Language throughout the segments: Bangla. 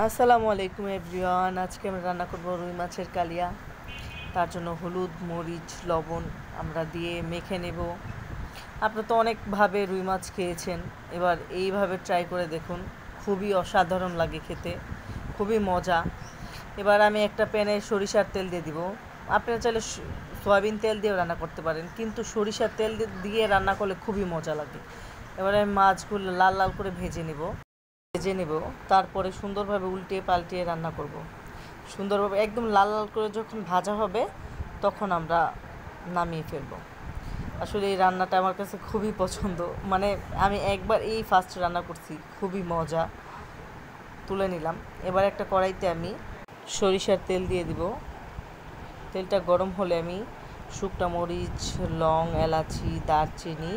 আসসালামু আলাইকুম এভরিওয়ান। আজকে আমরা রান্না করব রুই মাছের কালিয়া। তার জন্য হলুদ, মরিচ, লবণ আমরা দিয়ে মেখে নেব। আপনারা তো অনেকভাবে রুই মাছ খেয়েছেন, এবার এইভাবে ট্রাই করে দেখুন। খুবই অসাধারণ লাগে খেতে, খুবই মজা। এবার আমি একটা প্যানে সরিষার তেল দিয়ে দিব। আপনারা চাইলে সয়াবিন তেল দিয়েও রান্না করতে পারেন, কিন্তু সরিষার তেল দিয়ে রান্না করলে খুবই মজা লাগে। এবারে মাছগুলো লাল লাল করে ভেজে নেব। তারপরে সুন্দরভাবে উল্টে পাল্টিয়ে রান্না করব। সুন্দরভাবে একদম লাল লাল করে যখন ভাজা হবে তখন আমরা নামিয়ে ফেলব। আসলে এই রান্নাটা আমার কাছে খুবই পছন্দ, মানে আমি একবার এই ফার্স্ট রান্না করছি, খুবই মজা। তুলে নিলাম। এবার একটা কড়াইতে আমি সরিষার তেল দিয়ে দিব। তেলটা গরম হলে আমি শুকনো মরিচ, লং, এলাচি, দারচিনি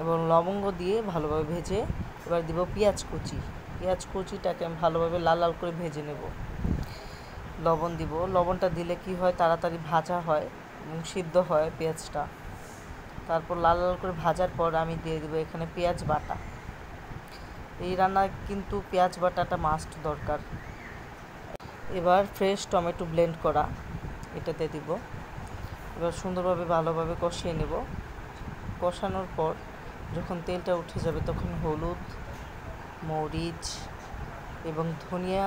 এবং লবঙ্গ দিয়ে ভালোভাবে ভেজে এবার দিব পেঁয়াজ কুচিটাকে আমি ভালোভাবে লাল লাল করে ভেজে নেব। লবণ দিব। লবণটা দিলে কি হয়, তাড়াতাড়ি ভাজা হয় এবং সিদ্ধ হয় পেঁয়াজটা। তারপর লাল লাল করে ভাজার পর আমি দিয়ে দেবো এখানে পেঁয়াজ বাটা। এই রান্নায় কিন্তু পেঁয়াজ বাটাটা মাস্ট দরকার। এবার ফ্রেশ টমেটো ব্লেন্ড করা এটাতে দিব। এবার সুন্দরভাবে ভালোভাবে কষিয়ে নেব। কষানোর পর যখন তেলটা উঠে যাবে তখন হলুদ, মরিচ এবং ধনিয়া,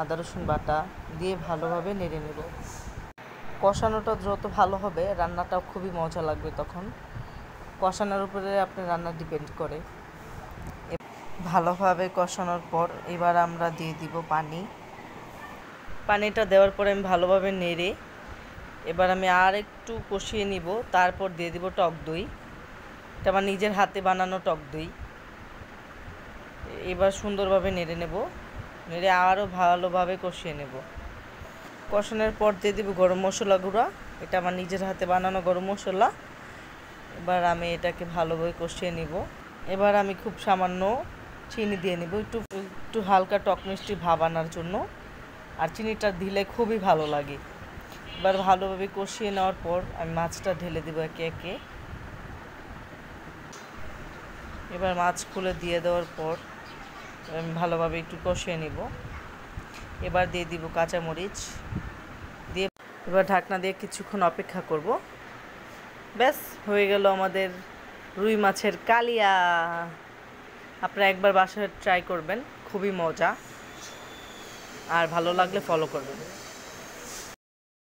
আদা রসুন বাটা দিয়ে ভালোভাবে নেড়ে নেব। কষানোটা যত ভালো হবে রান্নাটাও খুবই মজা লাগবে। তখন কষানোর উপরে আপনার রান্না ডিপেন্ড করে। ভালোভাবে কষানোর পর এবার আমরা দিয়ে দিব পানিটা দেওয়ার পরে আমি ভালোভাবে নেড়ে এবার আমি আর একটু কষিয়ে নিব। তারপর দিয়ে দিব টক দই। এটা আমার নিজের হাতে বানানো টক দই। এবার সুন্দরভাবে নেড়ে আরও ভালোভাবে কষিয়ে নেব। কষানোর পর দিয়ে দিব গরম মশলা গুঁড়া। এটা আমার নিজের হাতে বানানো গরম মশলা। এবার আমি এটাকে ভালোভাবে কষিয়ে নিব। এবার আমি খুব সামান্য চিনি দিয়ে নেব, একটু হালকা টক মিষ্টি ভাব আনার জন্য। আর চিনিটা দিলে খুবই ভালো লাগে। এবার ভালোভাবে কষিয়ে নেওয়ার পর আমি মাছটা ঢেলে দেবো একে একে। এবার মাছ খুলে দিয়ে দেওয়ার পর আমি ভালোভাবে একটু কষিয়ে নেব। এবার দিয়ে দিব কাঁচামরিচ দিয়ে এবার ঢাকনা দিয়ে কিছুক্ষণ অপেক্ষা করব। ব্যাস হয়ে গেল আমাদের রুই মাছের কালিয়া। আপনারা একবার বাসায় ট্রাই করবেন, খুবই মজা। আর ভালো লাগলে ফলো করবেন।